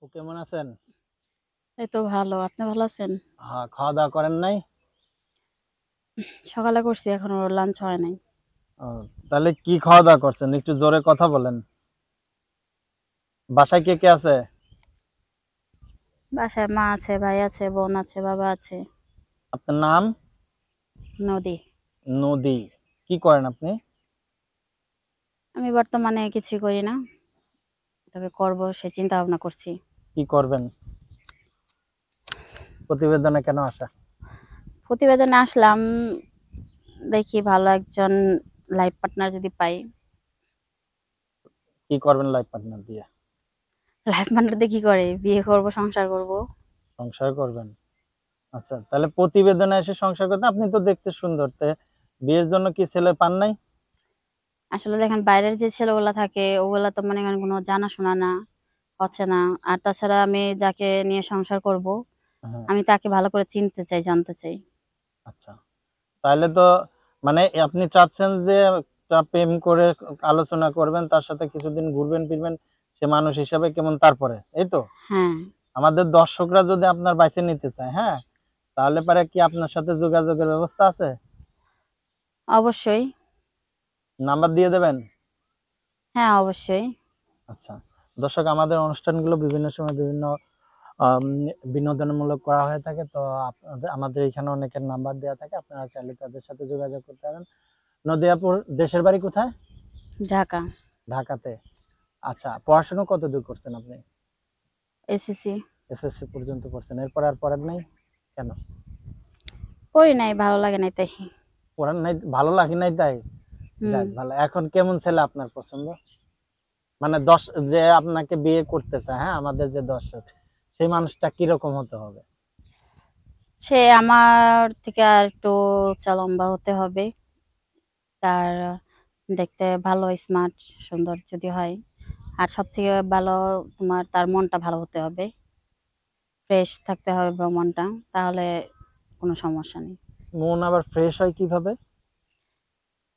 আপু কেমন আছেন? এই তো ভালো। আপনি ভালো আছেন? হ্যাঁ, খাওয়া দাওয়া করেন নাই? সকালে করছি, এখনো লাঞ্চ হয় নাই। ও, তাহলে কি খাওয়া দাওয়া করছেন? একটু জোরে কথা বলেন। বাসায় কে কে আছে? বাসায় মা আছে, ভাই আছে, বোন আছে, বাবা আছে। আপনার নাম? নদী। নদী। কি করেন আপনি? আমি বর্তমানে কিছুই করি না, তবে করব সে চিন্তা ভাবনা করছি। কি করবেন? প্রতিবেদনে কেন আসা? প্রতিবেদনে আসলাম, দেখি ভালো একজন লাইফ পার্টনার যদি পাই। কি করবেন লাইফ পার্টনার দিয়ে? লাইফ পার্টনার দিয়ে কি করে, বিয়ে করব, সংসার করব। সংসার করবেন। আচ্ছা, তাহলে প্রতিবেদনে এসে সংসার করতে, আপনি তো দেখতে সুন্দর, বিয়ের জন্য কি ছেলে পান নাই? আসলে দেখেন, বাইরের যে ছেলেগুলা থাকে ওগুলা তো মনে করেন কোনো জানাশোনা না, হচ্ছে না। আর তাছাড়া আমি যাকে নিয়ে সংসার করব, হ্যাঁ। আমি তাকে ভালো করে চিনতে চাই, জানতে চাই। আচ্ছা, তাহলে তো মানে আপনি চাচ্ছেন যে একটা প্রেম করে আলোচনা করবেন, তার সাথে কিছুদিন ঘুরবেন ফিরবেন, সে মানুষ হিসাবে কেমন, তারপরে এই তো। হ্যাঁ, আমাদের দর্শকরা যদি আপনার বাইসে নিতে চায়, হ্যাঁ, তাহলে পরে কি আপনার সাথে যোগাযোগের ব্যবস্থা আছে? অবশ্যই। নাম্বার দিয়ে দেবেন? হ্যাঁ, অবশ্যই। আচ্ছা, দর্শক, আমাদের অনুষ্ঠানগুলো বিভিন্ন সময় বিভিন্ন আম, বিনোদনমূলক করা হয়ে থাকে, তো আমাদের এখানে অনেকের নাম্বার দেওয়া থাকে, আপনারা চাইলে তাদের সাথে যোগাযোগ করতে পারেন। নদিয়াপুর, দেশের বাড়ি কোথায়? ঢাকা। ঢাকাতে। আচ্ছা, পড়াশোনা কত দূর করছেন আপনি? এসএসসি। এসএসসি পর্যন্ত করছেন, এরপর আর পড়েন নাই? কেন? পড়ি নাই, ভালো লাগে নাই তাই। পড়েন নাই, ভালো লাগে নাই তাই? হুম। যাক ভালো। এখন কেমন ছেলে আপনার পছন্দ? মানে দশ, যে আপনাকে বিয়ে করতে চায়, হ্যাঁ, আমাদের যে দর্শক, সেই মানুষটা কিরকম হতে হবে? সে আমার থেকে আর একটু উচ্চ লম্বা হতে হবে। তার দেখতে ভালো, স্মার্ট, সুন্দর যদি হয়। আর সব থেকে ভালো, তোমার তার মনটা ভালো হতে হবে, ফ্রেশ থাকতে হবে বা মনটা, তাহলে কোনো সমস্যা নেই। মন আবার ফ্রেশ হয় কিভাবে?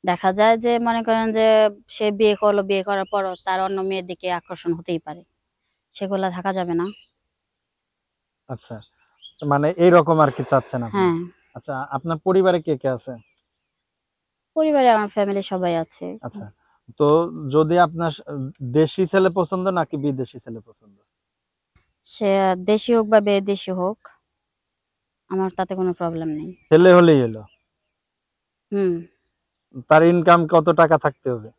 দেখা যায় যে মনে করেন যে সে বিয়ে করলো, বিয়ে করার পরও তার অন্য মেয়ের দিকে আকর্ষণ হতেই পারে, সেগুলা থাকা যাবে না। আচ্ছা, মানে এইরকম আর কি চাচ্ছেন আপনি? হ্যাঁ। আচ্ছা, আপনার পরিবারে কে কে আছে? পরিবারে আমার ফ্যামিলি সবাই আছে। আচ্ছা, তো যদি আপনার দেশি ছেলে পছন্দ নাকি বিদেশি ছেলে পছন্দ? সে দেশি হোক বা বিদেশি হোক, আমার তাতে কোনো প্রবলেম নেই। ছেলে হলেই হলো। হুম। তার ইনকাম কত টাকা থাকতে হবে?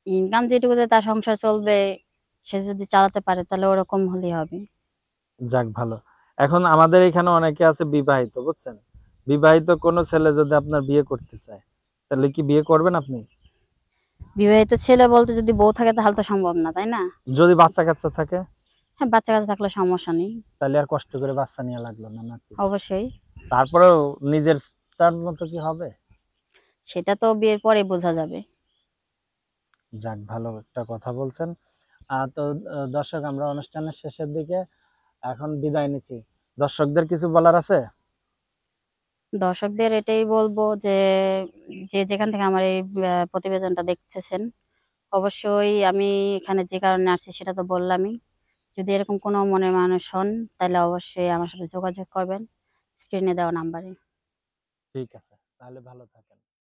ইনকাম যেটুকুতে তার সংসার চলবে, সে যদি চালাতে পারে তাহলে ওরকম হলেই হবে। যাক ভালো। এখন আমাদের এখানে অনেকে আছে বিবাহিত, বুঝছেন? বিবাহিত কোনো ছেলে যদি আপনার বিয়ে করতে চায়, তাহলে কি বিয়ে করবেন আপনি? বিবাহিত ছেলে বলতে যদি বউ থাকে তাহলে তো সম্ভব না, তাই না? যদি বাচ্চা কাচ্চা থাকে? হ্যাঁ, বাচ্চা কাচ্চা থাকলে সমস্যা নেই। তাহলে আর কষ্ট করে বাচ্চা নিয়ে লাগলো না, নাকি? অবশ্যই। তারপরেও নিজের তার মতো কি হবে? সেটা তো বিয়ের পরে বোঝা যাবে। যাক ভালো একটা কথা বলছেন। তো দর্শক, আমরা অনুষ্ঠানের শেষের দিকে, এখন বিদায় নিচ্ছি। দর্শকদের কিছু বলার আছে? দর্শকদের এটাই বলবো যে, যে যেখান থেকে আমার এই প্রতিবেদনটা দেখতেছেন, অবশ্যই আমি এখানে যে কারণে আসছি সেটা তো বললামই। যদি এরকম কোনো মনের মানুষ হন, তাহলে অবশ্যই আমার সাথে যোগাযোগ করবেন স্ক্রিনে দেওয়া নাম্বারে। ঠিক আছে, তাহলে ভালো থাকেন।